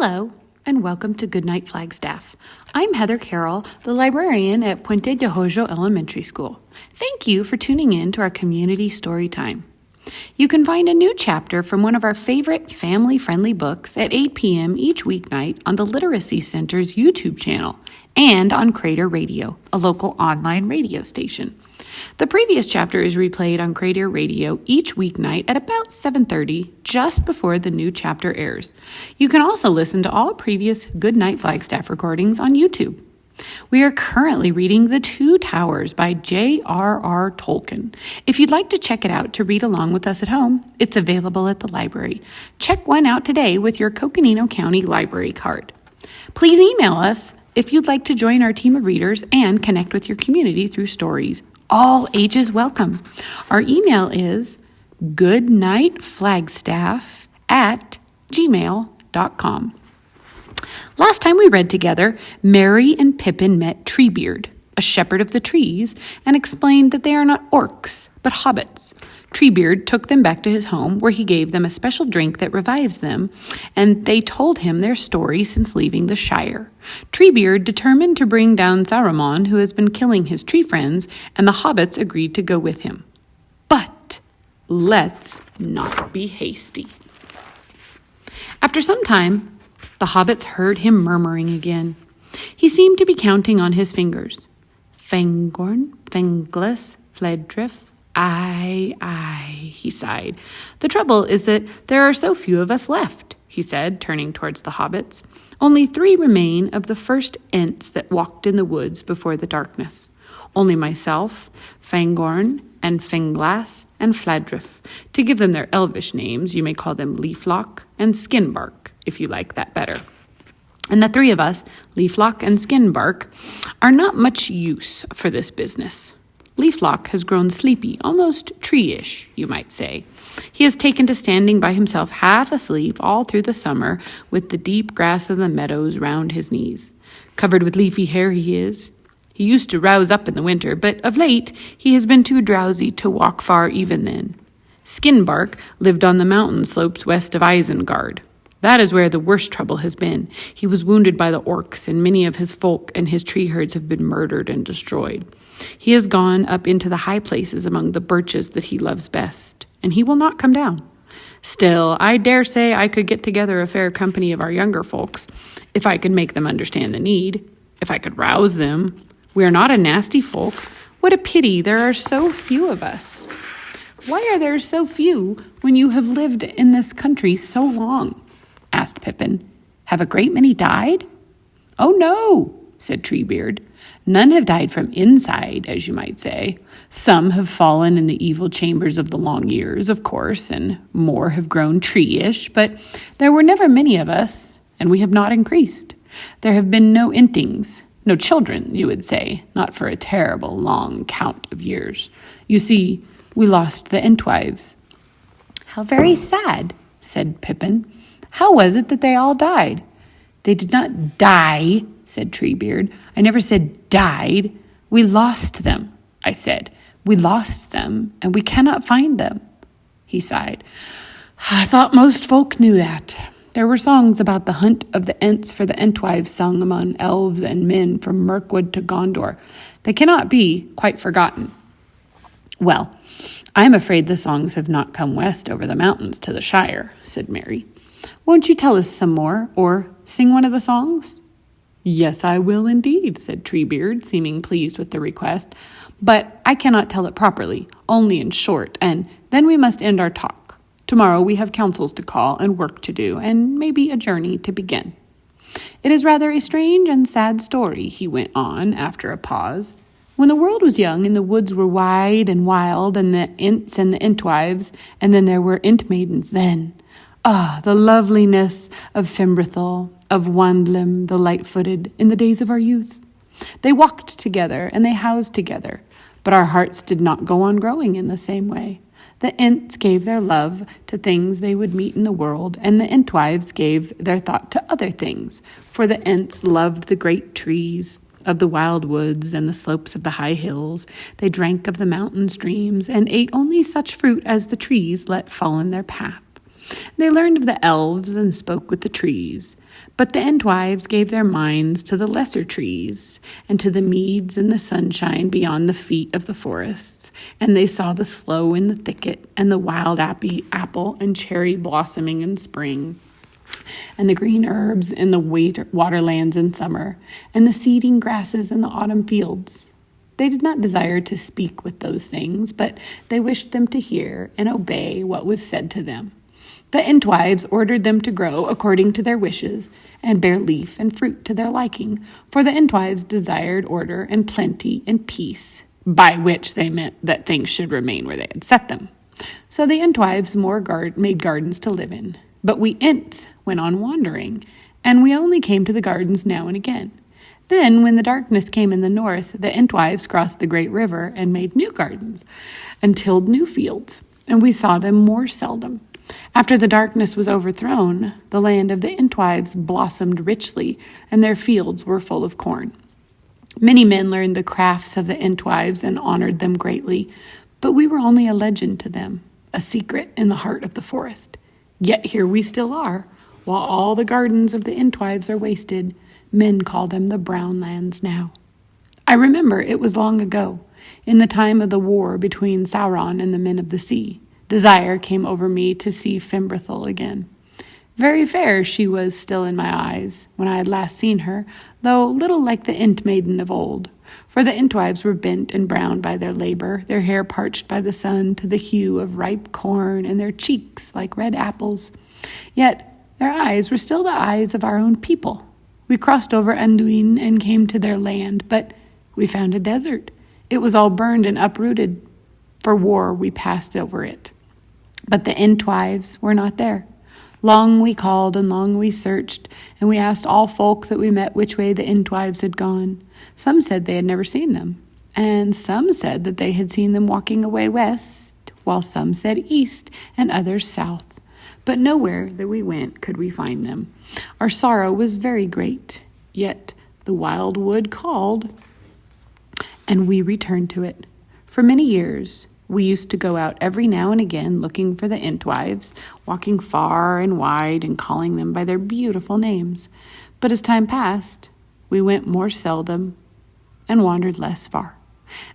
Hello, and welcome to Goodnight Flagstaff. I'm Heather Carroll, the librarian at Puente de Hoyo Elementary School. Thank you for tuning in to our community story time. You can find a new chapter from one of our favorite family-friendly books at 8 p.m. each weeknight on the Literacy Center's YouTube channel and on Crater Radio, a local online radio station. The previous chapter is replayed on Crater Radio each weeknight at about 7:30, just before the new chapter airs. You can also listen to all previous Goodnight Flagstaff recordings on YouTube. We are currently reading The Two Towers by J.R.R. Tolkien. If you'd like to check it out to read along with us at home, it's available at the library. Check one out today with your Coconino County Library card. Please email us if you'd like to join our team of readers and connect with your community through stories. All ages welcome. Our email is goodnightflagstaff@gmail.com. Last time we read together, Merry and Pippin met Treebeard, a shepherd of the trees, and explained that they are not orcs, but hobbits. Treebeard took them back to his home, where he gave them a special drink that revives them, and they told him their story since leaving the Shire. Treebeard determined to bring down Saruman, who has been killing his tree friends, and the hobbits agreed to go with him. But let's not be hasty. After some time, the hobbits heard him murmuring again. He seemed to be counting on his fingers. Fangorn, Fenglis, Fledriff, I, he sighed. The trouble is that there are so few of us left, he said, turning towards the hobbits. Only 3 remain of the first Ents that walked in the woods before the darkness. Only myself, Fangorn, and Fenglas, and Fladriff. To give them their elvish names, you may call them Leaflock and Skinbark, if you like that better. And the 3 of us, Leaflock and Skinbark, are not much use for this business. Leaflock has grown sleepy, almost tree-ish, you might say. He has taken to standing by himself half asleep all through the summer with the deep grass of the meadows round his knees. Covered with leafy hair he is. He used to rouse up in the winter, but of late he has been too drowsy to walk far even then. Skinbark lived on the mountain slopes west of Isengard. That is where the worst trouble has been. He was wounded by the orcs, and many of his folk and his tree herds have been murdered and destroyed. He has gone up into the high places among the birches that he loves best, and he will not come down. Still, I dare say I could get together a fair company of our younger folks, if I could make them understand the need, if I could rouse them. We are not a nasty folk. What a pity there are so few of us. Why are there so few when you have lived in this country so long? Asked Pippin. Have a great many died? Oh, no, said Treebeard. None have died from inside, as you might say. Some have fallen in the evil chambers of the long years, of course, and more have grown tree-ish, but there were never many of us, and we have not increased. There have been no intings, no children, you would say, not for a terrible long count of years. You see, we lost the Entwives. How very sad, said Pippin. How was it that they all died? They did not die, said Treebeard. I never said died. We lost them, I said. We lost them, and we cannot find them. He sighed. I thought most folk knew that. There were songs about the hunt of the Ents for the Entwives sung among elves and men from Mirkwood to Gondor. They cannot be quite forgotten. Well, I am afraid the songs have not come west over the mountains to the Shire, said Merry. Won't you tell us some more, or sing one of the songs? Yes, I will indeed, said Treebeard, seeming pleased with the request. But I cannot tell it properly, only in short, and then we must end our talk. Tomorrow we have councils to call and work to do, and maybe a journey to begin. It is rather a strange and sad story, he went on after a pause. When the world was young and the woods were wide and wild, and the Ents and the Entwives, and then there were Ent maidens then. Ah, the loveliness of Fimbrithel, of Wandlim the light-footed, in the days of our youth. They walked together, and they housed together, but our hearts did not go on growing in the same way. The Ents gave their love to things they would meet in the world, and the Entwives gave their thought to other things, for the Ents loved the great trees of the wild woods and the slopes of the high hills. They drank of the mountain streams, and ate only such fruit as the trees let fall in their path. They learned of the elves and spoke with the trees. But the Entwives gave their minds to the lesser trees, and to the meads and the sunshine beyond the feet of the forests, and they saw the sloe in the thicket, and the wild apple and cherry blossoming in spring, and the green herbs in the waterlands in summer, and the seeding grasses in the autumn fields. They did not desire to speak with those things, but they wished them to hear and obey what was said to them. The Entwives ordered them to grow according to their wishes, and bear leaf and fruit to their liking, for the Entwives desired order and plenty and peace, by which they meant that things should remain where they had set them. So the Entwives made gardens to live in, but we Ents went on wandering, and we only came to the gardens now and again. Then, when the darkness came in the north, the Entwives crossed the great river and made new gardens, and tilled new fields, and we saw them more seldom. After the darkness was overthrown, the land of the Entwives blossomed richly, and their fields were full of corn. Many men learned the crafts of the Entwives and honored them greatly, but we were only a legend to them, a secret in the heart of the forest. Yet here we still are, while all the gardens of the Entwives are wasted. Men call them the Brown Lands now. I remember it was long ago, in the time of the war between Sauron and the men of the sea. Desire came over me to see Fimbrethel again. Very fair she was still in my eyes when I had last seen her, though little like the Ent maiden of old. For the Entwives were bent and brown by their labor, their hair parched by the sun to the hue of ripe corn, and their cheeks like red apples. Yet their eyes were still the eyes of our own people. We crossed over Anduin and came to their land, but we found a desert. It was all burned and uprooted. For war we passed over it. But the Entwives were not there. Long we called and long we searched, and we asked all folk that we met which way the Entwives had gone. Some said they had never seen them, and some said that they had seen them walking away west, while some said east and others south. But nowhere that we went could we find them. Our sorrow was very great, yet the wild wood called, and we returned to it. For many years we used to go out every now and again looking for the Entwives, walking far and wide and calling them by their beautiful names. But as time passed, we went more seldom and wandered less far.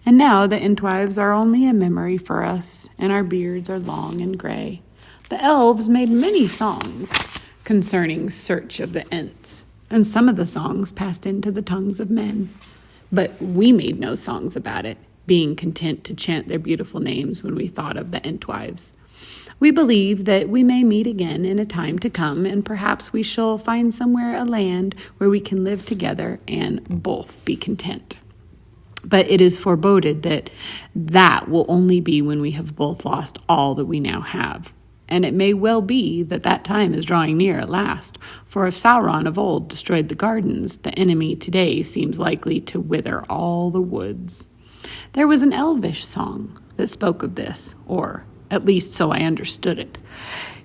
And now the Entwives are only a memory for us, and our beards are long and gray. The elves made many songs concerning search of the Ents, and some of the songs passed into the tongues of men. But we made no songs about it, being content to chant their beautiful names when we thought of the Entwives. We believe that we may meet again in a time to come, and perhaps we shall find somewhere a land where we can live together and both be content. But it is foreboded that will only be when we have both lost all that we now have. And it may well be that that time is drawing near at last, for if Sauron of old destroyed the gardens, the enemy today seems likely to wither all the woods. There was an elvish song that spoke of this, or at least so I understood it.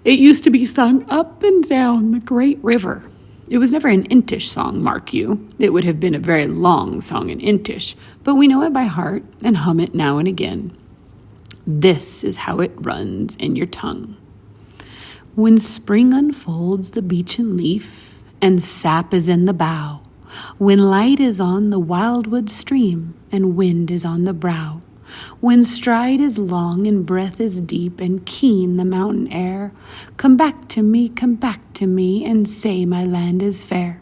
It used to be sung up and down the great river. It was never an Entish song, mark you. It would have been a very long song in Entish, but we know it by heart and hum it now and again. This is how it runs in your tongue. When spring unfolds the beechen leaf, and sap is in the bough, when light is on the wildwood stream, and wind is on the brow, when stride is long and breath is deep and keen the mountain air, come back to me, and say my land is fair.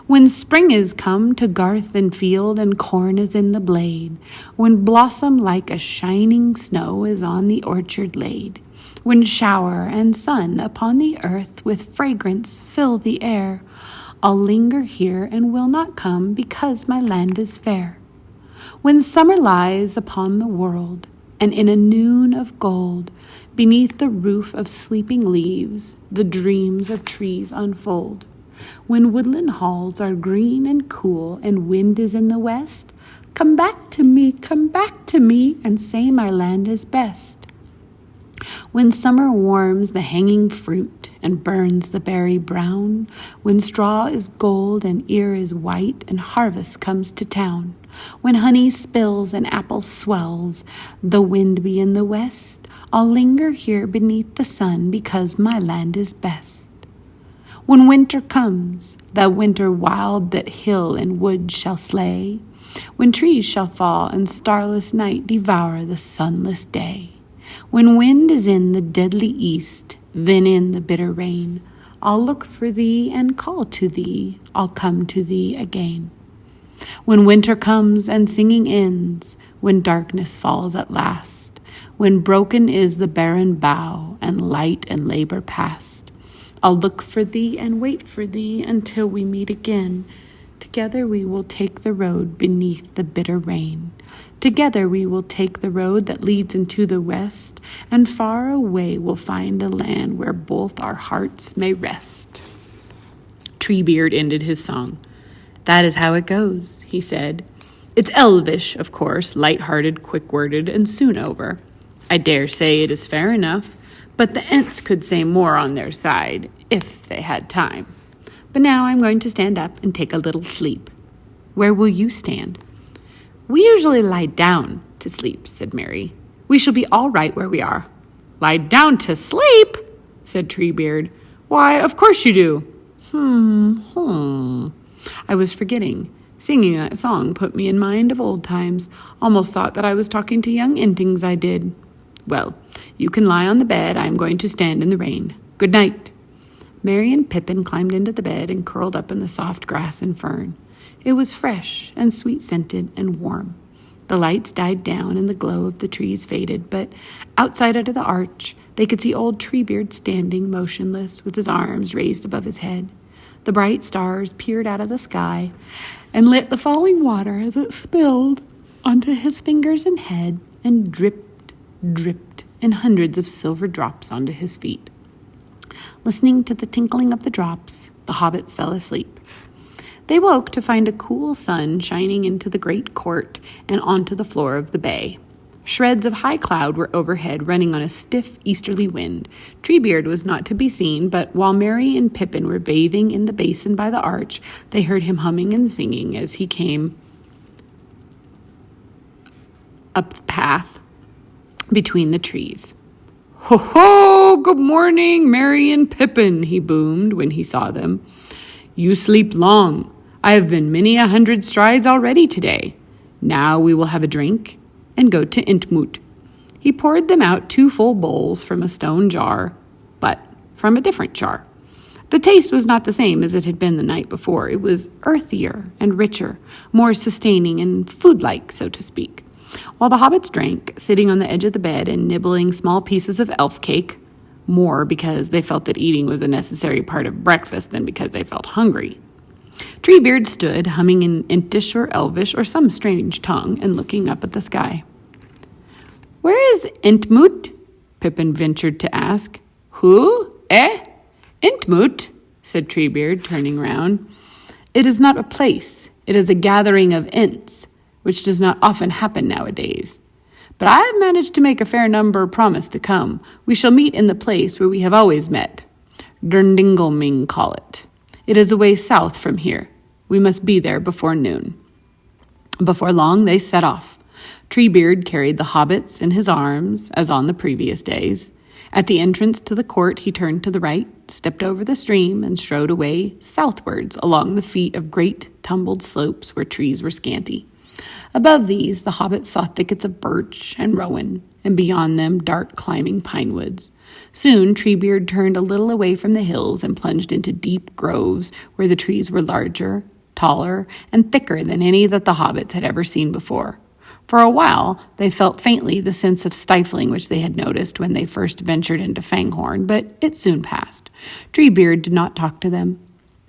When spring is come to garth and field, and corn is in the blade, when blossom like a shining snow is on the orchard laid, when shower and sun upon the earth with fragrance fill the air, I'll linger here and will not come because my land is fair. When summer lies upon the world, and in a noon of gold, beneath the roof of sleeping leaves, the dreams of trees unfold. When woodland halls are green and cool, and wind is in the west, come back to me, and say my land is best. When summer warms the hanging fruit and burns the berry brown, when straw is gold and ear is white and harvest comes to town, when honey spills and apple swells, the wind be in the west, I'll linger here beneath the sun because my land is best. When winter comes, that winter wild that hill and wood shall slay, when trees shall fall and starless night devour the sunless day, when wind is in the deadly east, then in the bitter rain, I'll look for thee and call to thee, I'll come to thee again. When winter comes and singing ends, when darkness falls at last, when broken is the barren bough and light and labor past, I'll look for thee and wait for thee until we meet again. Together we will take the road beneath the bitter rain. Together we will take the road that leads into the west, and far away we'll find a land where both our hearts may rest. Treebeard ended his song. That is how it goes, he said. It's elvish, of course, light-hearted, quick-worded, and soon over. I dare say it is fair enough, but the Ents could say more on their side, if they had time. But now I'm going to stand up and take a little sleep. Where will you stand? We usually lie down to sleep, said Mary. We shall be all right where we are. Lie down to sleep, said Treebeard. Why, of course you do. I was forgetting. Singing that song put me in mind of old times. Almost thought that I was talking to young Entings, I did. Well, you can lie on the bed. I am going to stand in the rain. Good night. Mary and Pippin climbed into the bed and curled up in the soft grass and fern. It was fresh and sweet-scented and warm. The lights died down and the glow of the trees faded, but outside under the arch, they could see old Treebeard standing motionless with his arms raised above his head. The bright stars peered out of the sky and lit the falling water as it spilled onto his fingers and head and dripped in hundreds of silver drops onto his feet. Listening to the tinkling of the drops, the hobbits fell asleep. They woke to find a cool sun shining into the great court and onto the floor of the bay. Shreds of high cloud were overhead, running on a stiff easterly wind. Treebeard was not to be seen, but while Mary and Pippin were bathing in the basin by the arch, they heard him humming and singing as he came up the path between the trees. "Ho, ho! Good morning, Mary and Pippin," he boomed when he saw them. "You sleep long. I have been many 100 strides already today. Now we will have a drink and go to Entmoot." He poured them out 2 full bowls from a stone jar, but from a different jar. The taste was not the same as it had been the night before. It was earthier and richer, more sustaining and food-like, so to speak. While the hobbits drank, sitting on the edge of the bed and nibbling small pieces of elf cake, more because they felt that eating was a necessary part of breakfast than because they felt hungry, Treebeard stood, humming in Entish or Elvish or some strange tongue, and looking up at the sky. "Where is Entmoot?" Pippin ventured to ask. "Who? Entmoot?" said Treebeard, turning round. "It is not a place. It is a gathering of Ents, which does not often happen nowadays. But I have managed to make a fair number promise to come. We shall meet in the place where we have always met. Durdinglming call it. It is a way south from here. We must be there before noon." Before long, they set off. Treebeard carried the hobbits in his arms, as on the previous days. At the entrance to the court, he turned to the right, stepped over the stream, and strode away southwards along the feet of great tumbled slopes where trees were scanty. Above these, the hobbits saw thickets of birch and rowan, and beyond them, dark climbing pine woods. Soon, Treebeard turned a little away from the hills and plunged into deep groves where the trees were larger, taller, and thicker than any that the hobbits had ever seen before. For a while, they felt faintly the sense of stifling which they had noticed when they first ventured into Fanghorn, but it soon passed. Treebeard did not talk to them.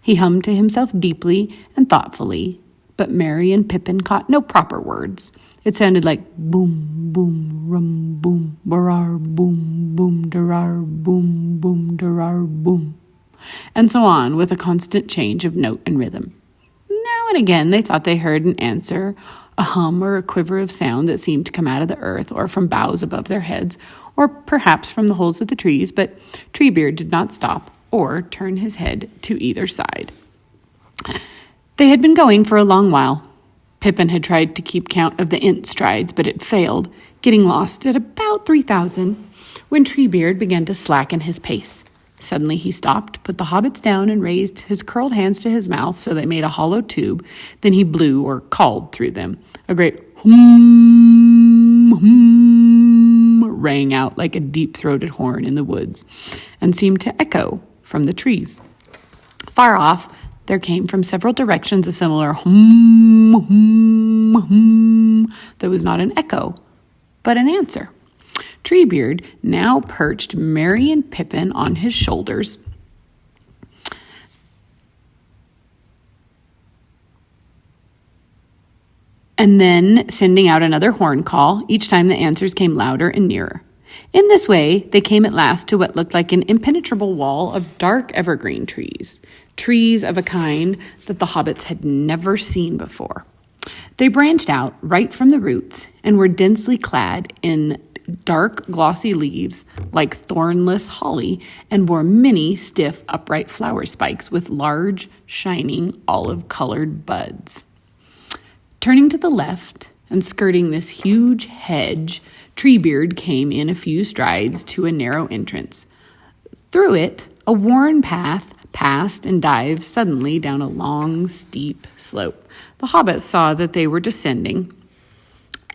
He hummed to himself deeply and thoughtfully, but Mary and Pippin caught no proper words. It sounded like boom, boom, rum, boom, barar, boom, boom, darar, boom, boom, darar, boom, and so on, with a constant change of note and rhythm. Now and again they thought they heard an answer, a hum or a quiver of sound that seemed to come out of the earth or from boughs above their heads, or perhaps from the holes of the trees, but Treebeard did not stop or turn his head to either side. They had been going for a long while. Pippin had tried to keep count of the Ent strides, but it failed, getting lost at about 3,000, when Treebeard began to slacken his pace. Suddenly he stopped, put the hobbits down, and raised his curled hands to his mouth so they made a hollow tube. Then he blew or called through them. A great hum, hum rang out like a deep-throated horn in the woods and seemed to echo from the trees. Far off, there came from several directions a similar hum, hum, hum that was not an echo, but an answer. Treebeard now perched Merry and Pippin on his shoulders. And then sending out another horn call each time the answers came louder and nearer. In this way, they came at last to what looked like an impenetrable wall of dark evergreen trees of a kind that the hobbits had never seen before. They branched out right from the roots and were densely clad in dark, glossy leaves like thornless holly, and bore many stiff, upright flower spikes with large, shining, olive-colored buds. Turning to the left and skirting this huge hedge, Treebeard came in a few strides to a narrow entrance. Through it, a worn path passed and dived suddenly down a long, steep slope. The hobbits saw that they were descending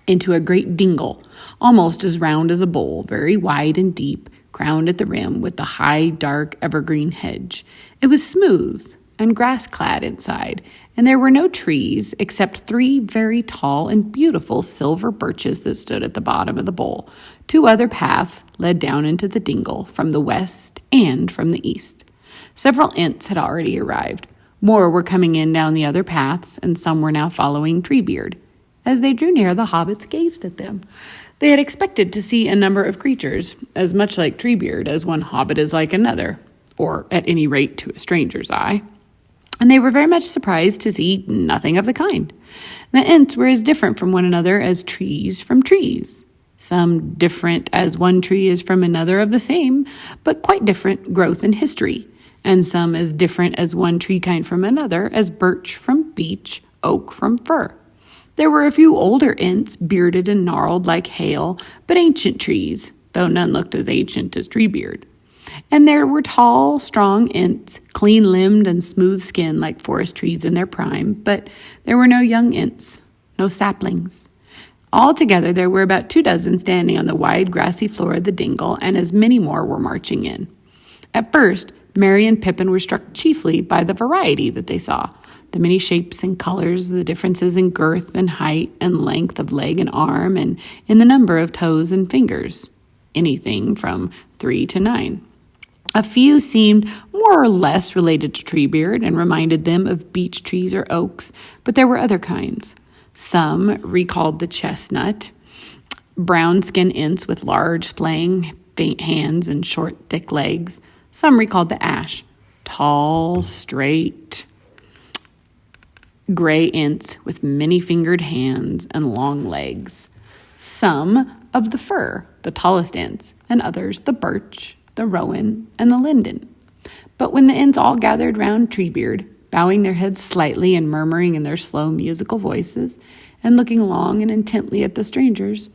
into a great dingle, almost as round as a bowl, very wide and deep, crowned at the rim with the high, dark evergreen hedge. It was smooth and grass-clad inside, and there were no trees except 3 very tall and beautiful silver birches that stood at the bottom of the bowl. 2 other paths led down into the dingle from the west and from the east. Several Ents had already arrived. More were coming in down the other paths, and some were now following Treebeard. As they drew near, the hobbits gazed at them. They had expected to see a number of creatures, as much like Treebeard as one hobbit is like another, or at any rate to a stranger's eye. And they were very much surprised to see nothing of the kind. The Ents were as different from one another as trees from trees. Some different as one tree is from another of the same, but quite different growth and history. And some as different as one tree kind from another as birch from beech, oak from fir. There were a few older Ents, bearded and gnarled like hail, but ancient trees, though none looked as ancient as Treebeard. And there were tall, strong Ents, clean-limbed and smooth-skinned like forest trees in their prime, but there were no young Ents, no saplings. Altogether, there were about 24 standing on the wide grassy floor of the dingle, and as many more were marching in. At first, Merry and Pippin were struck chiefly by the variety that they saw. The many shapes and colors, the differences in girth and height and length of leg and arm, and in the number of toes and fingers, anything from 3 to 9. A few seemed more or less related to Treebeard and reminded them of beech trees or oaks, but there were other kinds. Some recalled the chestnut, brown-skinned Ents with large, splaying hands and short, thick legs. Some recalled the ash, tall, straight, gray Ents with many-fingered hands and long legs. Some of the fir, the tallest Ents, and others the birch, the rowan, and the linden. But when the Ents all gathered round Treebeard, bowing their heads slightly and murmuring in their slow musical voices, and looking long and intently at the strangers,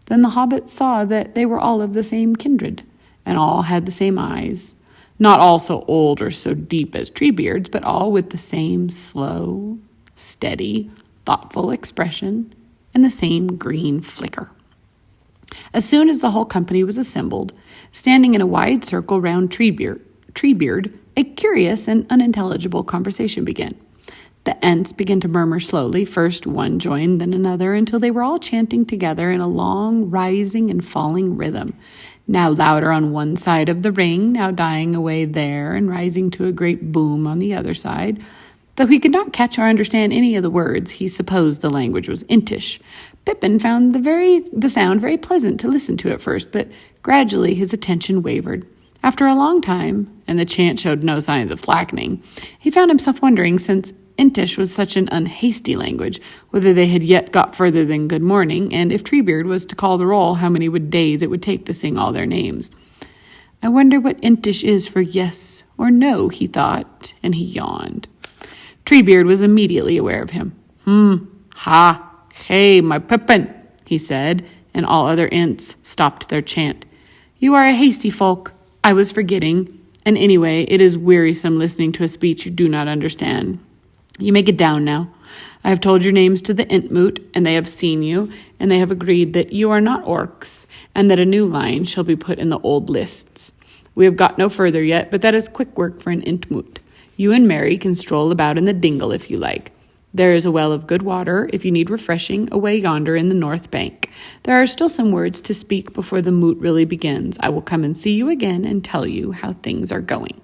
then the hobbits saw that they were all of the same kindred, and all had the same eyes, not all so old or so deep as Treebeard's, but all with the same slow, steady, thoughtful expression, and the same green flicker. As soon as the whole company was assembled, standing in a wide circle round Treebeard, a curious and unintelligible conversation began. The Ents began to murmur slowly, first one joined, then another, until they were all chanting together in a long, rising and falling rhythm, now louder on one side of the ring, now dying away there and rising to a great boom on the other side. Though he could not catch or understand any of the words, he supposed the language was Entish. Pippin found the sound very pleasant to listen to at first, but gradually his attention wavered. After a long time, and the chant showed no signs of slackening, he found himself wondering, since Intish was such an unhasty language, whether they had yet got further than good morning, and if Treebeard was to call the roll, how many days it would take to sing all their names. I wonder what Intish is for yes or no, he thought, and he yawned. Treebeard was immediately aware of him. Ha, hey, my Pippin, he said, and all other Ints stopped their chant. You are a hasty folk. I was forgetting, and anyway, it is wearisome listening to a speech you do not understand. You may get down now. I have told your names to the Entmoot, and they have seen you, and they have agreed that you are not orcs, and that a new line shall be put in the old lists. We have got no further yet, but that is quick work for an Entmoot. You and Mary can stroll about in the dingle if you like. There is a well of good water, if you need refreshing, away yonder in the north bank. There are still some words to speak before the moot really begins. I will come and see you again and tell you how things are going.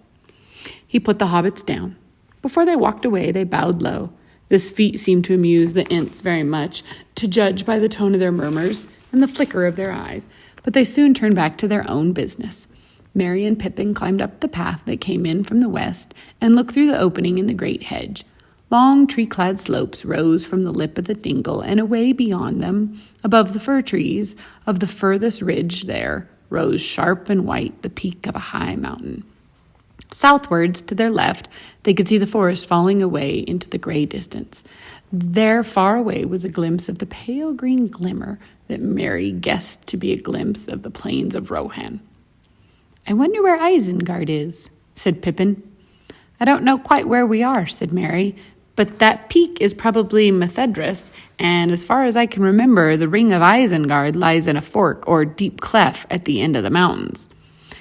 He put the hobbits down. Before they walked away, they bowed low. This feat seemed to amuse the Ents very much, to judge by the tone of their murmurs and the flicker of their eyes, but they soon turned back to their own business. Merry and Pippin climbed up the path that came in from the west and looked through the opening in the great hedge. Long tree-clad slopes rose from the lip of the dingle, and away beyond them, above the fir trees of the furthest ridge there, rose sharp and white the peak of a high mountain. Southwards, to their left, they could see the forest falling away into the gray distance. There, far away, was a glimpse of the pale green glimmer that Mary guessed to be a glimpse of the plains of Rohan. I wonder where Isengard is, said Pippin. I don't know quite where we are, said Mary, but that peak is probably Methedras, and as far as I can remember, the ring of Isengard lies in a fork or deep cleft at the end of the mountains.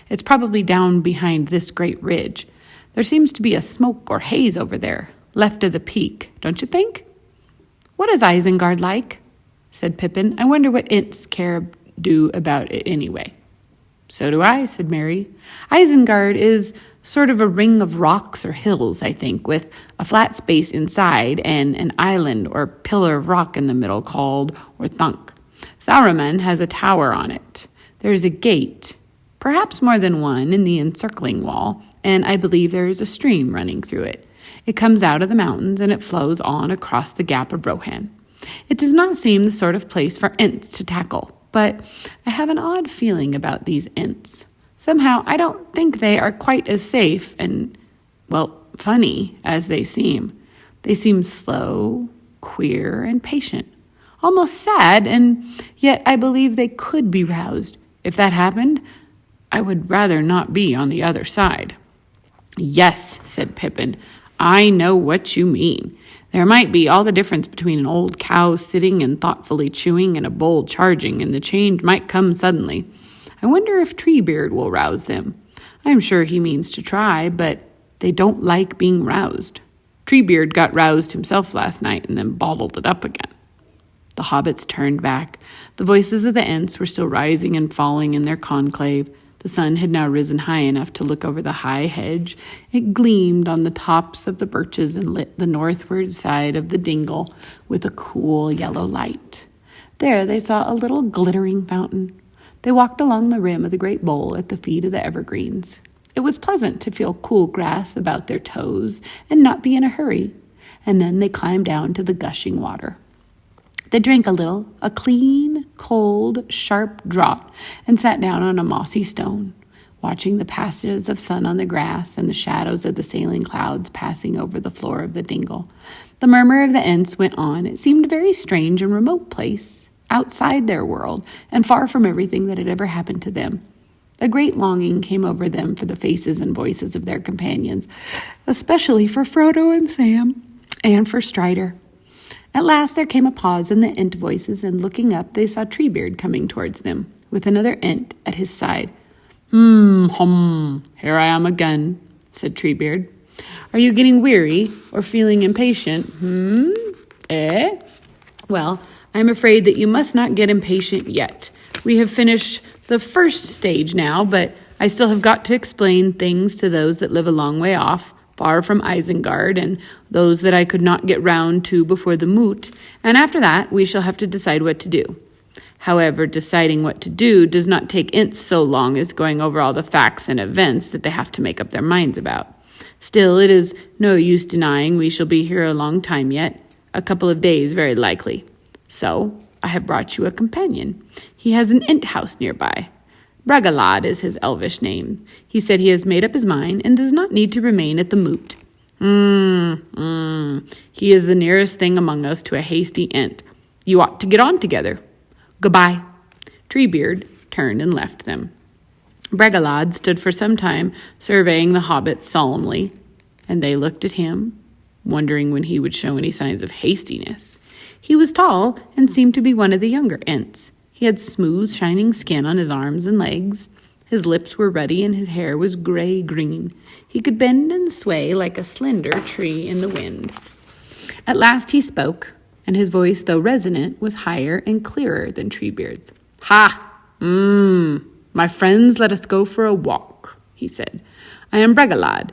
It's probably down behind this great ridge. There seems to be a smoke or haze over there, left of the peak, don't you think? What is Isengard like? Said Pippin. I wonder what Ents care do about it anyway. So do I, said Mary. Isengard is sort of a ring of rocks or hills, I think, with a flat space inside and an island or pillar of rock in the middle called Orthanc. Sauron has a tower on it. There's a gate, perhaps more than one, in the encircling wall, and I believe there is a stream running through it. It comes out of the mountains and it flows on across the gap of Rohan. It does not seem the sort of place for Ents to tackle, but I have an odd feeling about these Ents. Somehow, I don't think they are quite as safe and, funny as they seem. They seem slow, queer, and patient. Almost sad, and yet I believe they could be roused. If that happened, I would rather not be on the other side. Yes, said Pippin, I know what you mean. There might be all the difference between an old cow sitting and thoughtfully chewing and a bull charging, and the change might come suddenly. I wonder if Treebeard will rouse them. I am sure he means to try, but they don't like being roused. Treebeard got roused himself last night and then bottled it up again. The hobbits turned back. The voices of the Ents were still rising and falling in their conclave. The sun had now risen high enough to look over the high hedge. It gleamed on the tops of the birches and lit the northward side of the dingle with a cool yellow light. There they saw a little glittering fountain. They walked along the rim of the great bowl at the feet of the evergreens. It was pleasant to feel cool grass about their toes and not be in a hurry. And then they climbed down to the gushing water. They drank a little, a clean, cold, sharp draught, and sat down on a mossy stone, watching the passages of sun on the grass and the shadows of the sailing clouds passing over the floor of the dingle. The murmur of the Ents went on. It seemed a very strange and remote place, outside their world, and far from everything that had ever happened to them. A great longing came over them for the faces and voices of their companions, especially for Frodo and Sam, and for Strider. At last there came a pause in the Ent voices, and looking up, they saw Treebeard coming towards them, with another Ent at his side. Here I am again, said Treebeard. Are you getting weary or feeling impatient? Well, I'm afraid that you must not get impatient yet. We have finished the first stage now, but I still have got to explain things to those that live a long way off, far from Isengard, and those that I could not get round to before the moot, and after that we shall have to decide what to do. However, deciding what to do does not take Ents so long as going over all the facts and events that they have to make up their minds about. Still, it is no use denying we shall be here a long time yet, a couple of days very likely. So I have brought you a companion. He has an int house nearby. Bregalad is his elvish name. He said he has made up his mind and does not need to remain at the moot. He is the nearest thing among us to a hasty ent. You ought to get on together. Goodbye. Treebeard turned and left them. Bregalad stood for some time surveying the hobbits solemnly, and they looked at him, wondering when he would show any signs of hastiness. He was tall and seemed to be one of the younger ents. He had smooth, shining skin on his arms and legs. His lips were ruddy and his hair was gray-green. He could bend and sway like a slender tree in the wind. At last he spoke, and his voice, though resonant, was higher and clearer than Treebeard's. My friends, let us go for a walk, he said. I am Bregalad.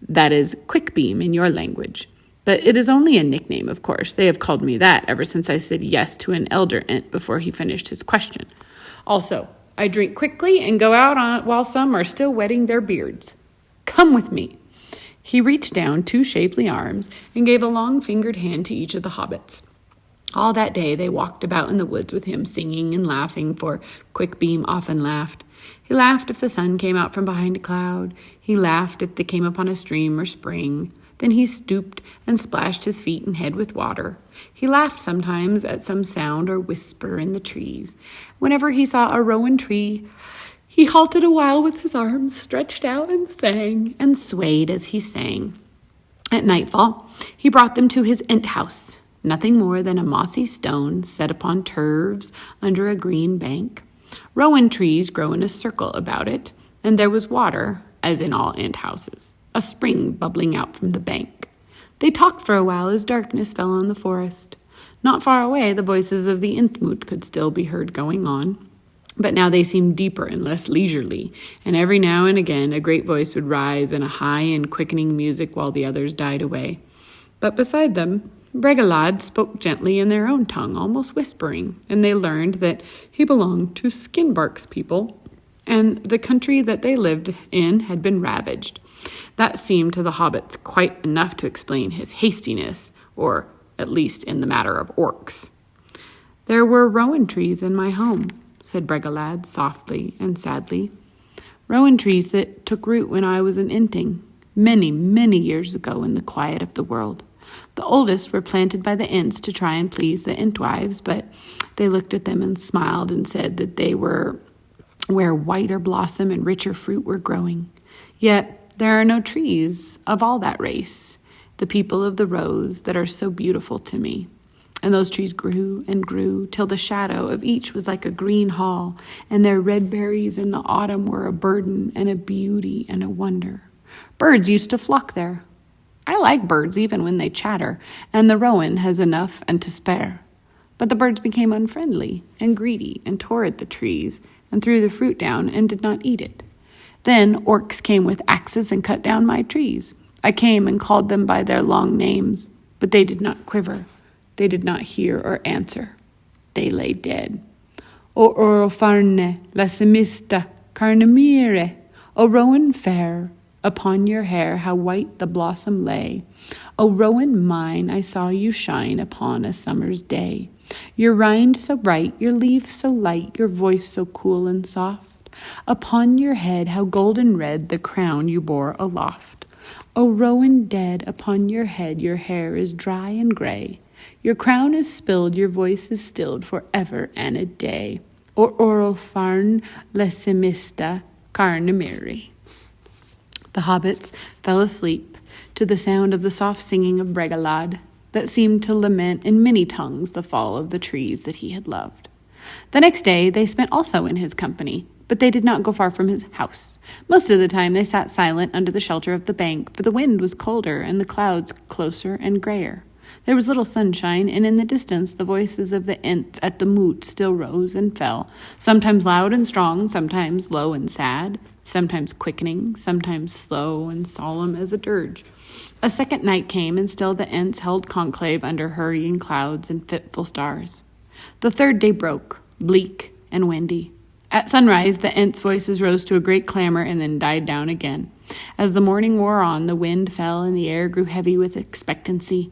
That is Quickbeam in your language. But it is only a nickname, of course. They have called me that ever since I said yes to an elder ent before he finished his question. Also, I drink quickly and go out on while some are still wetting their beards. Come with me. He reached down 2 shapely arms and gave a long-fingered hand to each of the hobbits. All that day they walked about in the woods with him, singing and laughing, for Quickbeam often laughed. He laughed if the sun came out from behind a cloud. He laughed if they came upon a stream or spring. Then he stooped and splashed his feet and head with water. He laughed sometimes at some sound or whisper in the trees. Whenever he saw a rowan tree, he halted a while with his arms stretched out and sang, and swayed as he sang. At nightfall, he brought them to his ent house, nothing more than a mossy stone set upon turves under a green bank. Rowan trees grow in a circle about it, and there was water, as in all ent houses, a spring bubbling out from the bank. They talked for a while as darkness fell on the forest. Not far away, the voices of the Entmoot could still be heard going on, but now they seemed deeper and less leisurely, and every now and again a great voice would rise in a high and quickening music while the others died away. But beside them, Bregalad spoke gently in their own tongue, almost whispering, and they learned that he belonged to Skinbark's people, and the country that they lived in had been ravaged. That seemed to the hobbits quite enough to explain his hastiness, or at least in the matter of orcs. There were rowan trees in my home, said Bregalad softly and sadly. Rowan trees that took root when I was an enting, many, many years ago in the quiet of the world. The oldest were planted by the ents to try and please the entwives, but they looked at them and smiled and said that they were where whiter blossom and richer fruit were growing. Yet there are no trees of all that race, the people of the rose that are so beautiful to me. And those trees grew and grew till the shadow of each was like a green hall, and their red berries in the autumn were a burden and a beauty and a wonder. Birds used to flock there. I like birds even when they chatter, and the rowan has enough and to spare. But the birds became unfriendly and greedy and tore at the trees and threw the fruit down and did not eat it. Then orcs came with axes and cut down my trees. I came and called them by their long names, but they did not quiver. They did not hear or answer. They lay dead. O orofarne, la semista, carnamire, O rowan fair, upon your hair how white the blossom lay. O rowan mine, I saw you shine upon a summer's day. Your rind so bright, your leaf so light, your voice so cool and soft. Upon your head how golden red the crown you bore aloft. O rowan dead, upon your head your hair is dry and gray. Your crown is spilled, your voice is stilled forever and a day. O orofarn lesimista carnamiri. The hobbits fell asleep to the sound of the soft singing of Bregalad that seemed to lament in many tongues the fall of the trees that he had loved. The next day they spent also in his company, but they did not go far from his house. Most of the time they sat silent under the shelter of the bank, for the wind was colder and the clouds closer and grayer. There was little sunshine, and in the distance the voices of the ents at the moot still rose and fell, sometimes loud and strong, sometimes low and sad, sometimes quickening, sometimes slow and solemn as a dirge. A second night came, and still the ents held conclave under hurrying clouds and fitful stars. The third day broke, bleak and windy. At sunrise, the Ents' voices rose to a great clamor and then died down again. As the morning wore on, the wind fell and the air grew heavy with expectancy.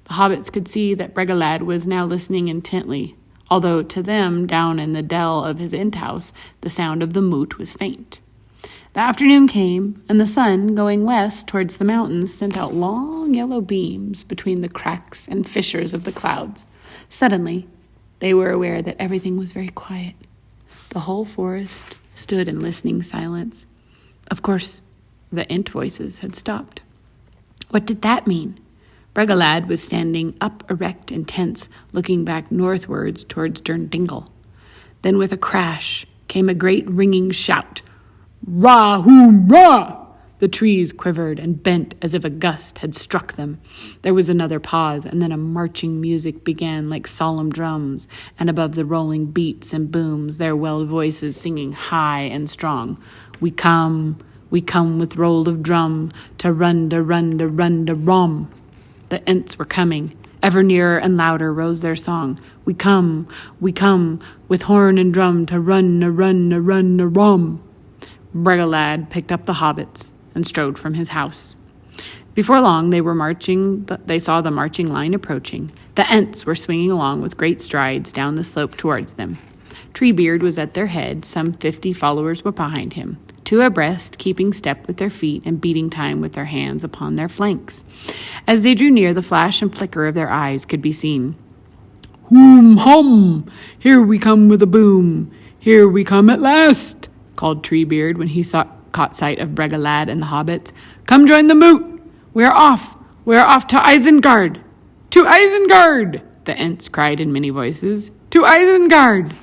The hobbits could see that Bregalad was now listening intently, although to them, down in the dell of his Ent house, the sound of the moot was faint. The afternoon came, and the sun, going west towards the mountains, sent out long yellow beams between the cracks and fissures of the clouds. Suddenly, they were aware that everything was very quiet. The whole forest stood in listening silence. Of course, the Ent voices had stopped. What did that mean? Bregalad was standing up erect and tense, looking back northwards towards Durndingle. Then with a crash came a great ringing shout. Ra-hoom-ra! The trees quivered and bent as if a gust had struck them. There was another pause, and then a marching music began like solemn drums, and above the rolling beats and booms there welled voices singing high and strong. We come with roll of drum, to run-da-run-da-run-da-rum. The Ents were coming. Ever nearer and louder rose their song. We come, with horn and drum, to run-da-run-da-run-da-rum. Bregalad picked up the hobbits and strode from his house. Before long, they saw the marching line approaching. The Ents were swinging along with great strides down the slope towards them. Treebeard was at their head. Some 50 followers were behind him, 2 abreast, keeping step with their feet and beating time with their hands upon their flanks. As they drew near, the flash and flicker of their eyes could be seen. Hoom hum! Here we come with a boom! Here we come at last! Called Treebeard when he caught sight of Bregalad and the hobbits. Come join the moot! We are off! We are off to Isengard! To Isengard! The Ents cried in many voices. To Isengard!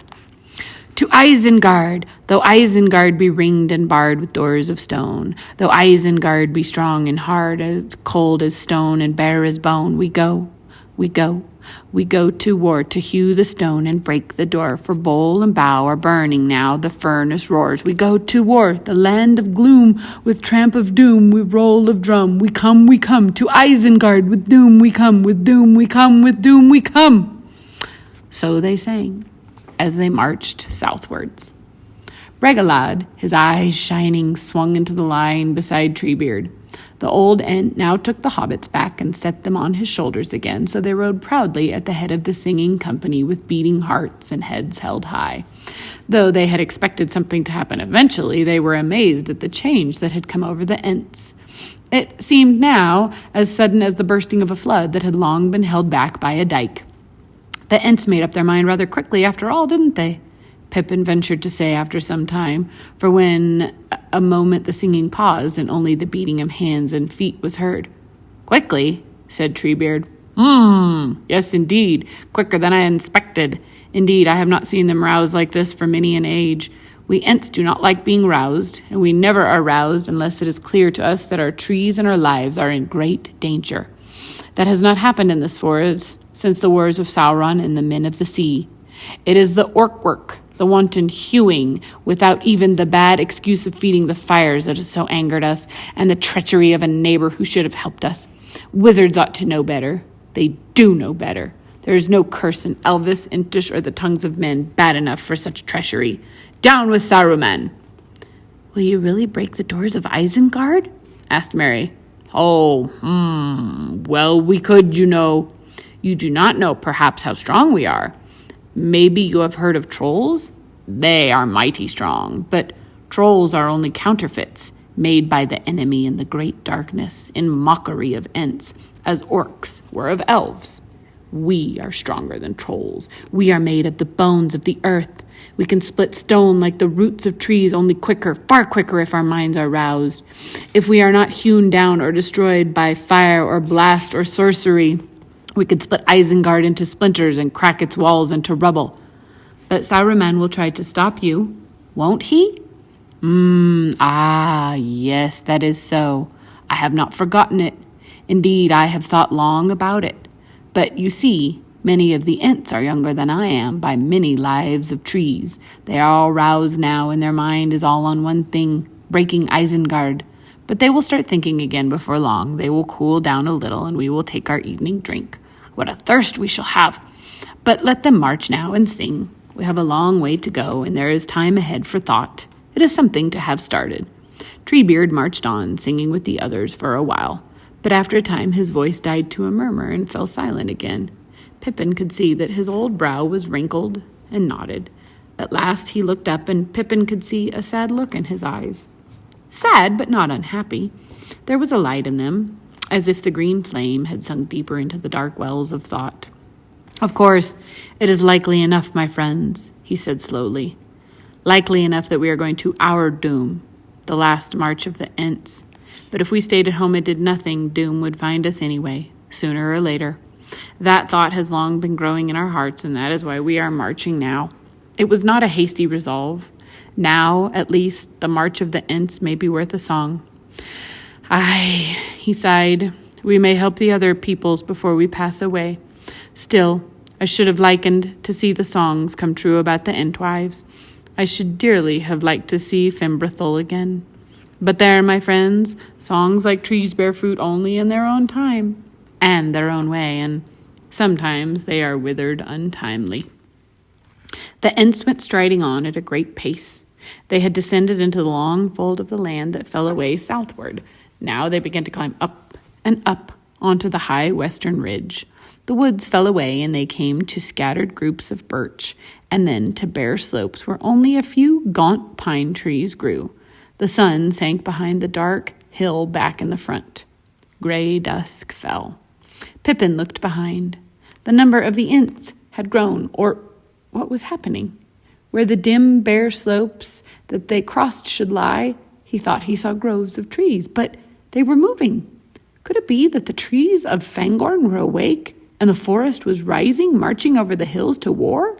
To Isengard! Though Isengard be ringed and barred with doors of stone, though Isengard be strong and hard, as cold as stone and bare as bone, we go to war to hew the stone and break the door, for bowl and bough are burning now, the furnace roars. We go to war, the land of gloom, with tramp of doom, with roll of drum. We come, to Isengard, with doom we come, with doom we come, with doom we come. So they sang, as they marched southwards. Bregalad, his eyes shining, swung into the line beside Treebeard. The old Ent now took the hobbits back and set them on his shoulders again, so they rode proudly at the head of the singing company with beating hearts and heads held high. Though they had expected something to happen eventually, they were amazed at the change that had come over the Ents. It seemed now as sudden as the bursting of a flood that had long been held back by a dike. The Ents made up their mind rather quickly after all, didn't they? Pippin ventured to say after some time, for when a moment the singing paused and only the beating of hands and feet was heard. Quickly, said Treebeard. Yes, indeed, quicker than I expected. Indeed, I have not seen them roused like this for many an age. We Ents do not like being roused, and we never are roused unless it is clear to us that our trees and our lives are in great danger. That has not happened in this forest since the wars of Sauron and the men of the sea. It is the orc work, the wanton hewing, without even the bad excuse of feeding the fires that has so angered us, and the treachery of a neighbor who should have helped us. Wizards ought to know better. They do know better. There is no curse in Elvis, Intish, or the tongues of men bad enough for such treachery. Down with Saruman! Will you really break the doors of Isengard? Asked Merry. Well, we could, you know. You do not know, perhaps, how strong we are. Maybe you have heard of trolls? They are mighty strong, but trolls are only counterfeits, made by the enemy in the great darkness, in mockery of Ents, as orcs were of elves. We are stronger than trolls. We are made of the bones of the earth. We can split stone like the roots of trees, only quicker, far quicker if our minds are roused. If we are not hewn down or destroyed by fire or blast or sorcery, we could split Isengard into splinters and crack its walls into rubble. But Saruman will try to stop you, won't he? Yes, that is so. I have not forgotten it. Indeed, I have thought long about it. But you see, many of the Ents are younger than I am by many lives of trees. They are all roused now, and their mind is all on one thing, breaking Isengard. But they will start thinking again before long. They will cool down a little, and we will take our evening drink. What a thirst we shall have! But let them march now and sing. We have a long way to go, and there is time ahead for thought. It is something to have started." Treebeard marched on, singing with the others for a while, but after a time his voice died to a murmur and fell silent again. Pippin could see that his old brow was wrinkled and knotted. At last he looked up, and Pippin could see a sad look in his eyes. Sad, but not unhappy. There was a light in them, as if the green flame had sunk deeper into the dark wells of thought. "Of course, it is likely enough, my friends," he said slowly. "Likely enough that we are going to our doom, the last march of the Ents. But if we stayed at home and did nothing, doom would find us anyway, sooner or later. That thought has long been growing in our hearts, and that is why we are marching now. It was not a hasty resolve. Now, at least, the march of the Ents may be worth a song. Aye," he sighed, "we may help the other peoples before we pass away. Still, I should have likened to see the songs come true about the Entwives. I should dearly have liked to see Fimbrethul again. But there, my friends, songs like trees bear fruit only in their own time, and their own way, and sometimes they are withered untimely." The Ents went striding on at a great pace. They had descended into the long fold of the land that fell away southward. Now they began to climb up and up onto the high western ridge. The woods fell away, and they came to scattered groups of birch, and then to bare slopes where only a few gaunt pine trees grew. The sun sank behind the dark hill back in the front. Gray dusk fell. Pippin looked behind. The number of the Ents had grown, or what was happening? Where the dim, bare slopes that they crossed should lie, he thought he saw groves of trees, but they were moving. Could it be that the trees of Fangorn were awake, and the forest was rising, marching over the hills to war?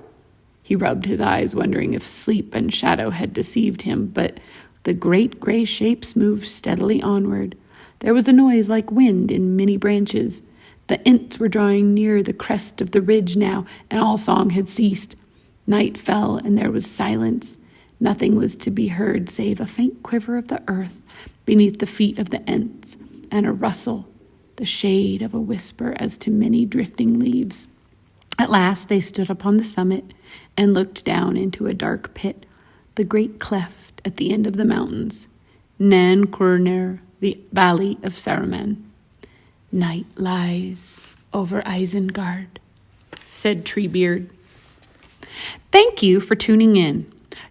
He rubbed his eyes, wondering if sleep and shadow had deceived him, but the great gray shapes moved steadily onward. There was a noise like wind in many branches. The Ents were drawing near the crest of the ridge now, and all song had ceased. Night fell, and there was silence. Nothing was to be heard save a faint quiver of the earth beneath the feet of the Ents, and a rustle, the shade of a whisper as to many drifting leaves. At last they stood upon the summit and looked down into a dark pit, the great cleft at the end of the mountains, Nan Curner, the valley of Saruman. "Night lies over Isengard," said Treebeard. Thank you for tuning in.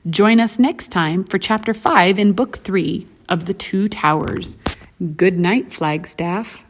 Join us next time for Chapter 5 in Book 3 of The Two Towers. Good night, Flagstaff.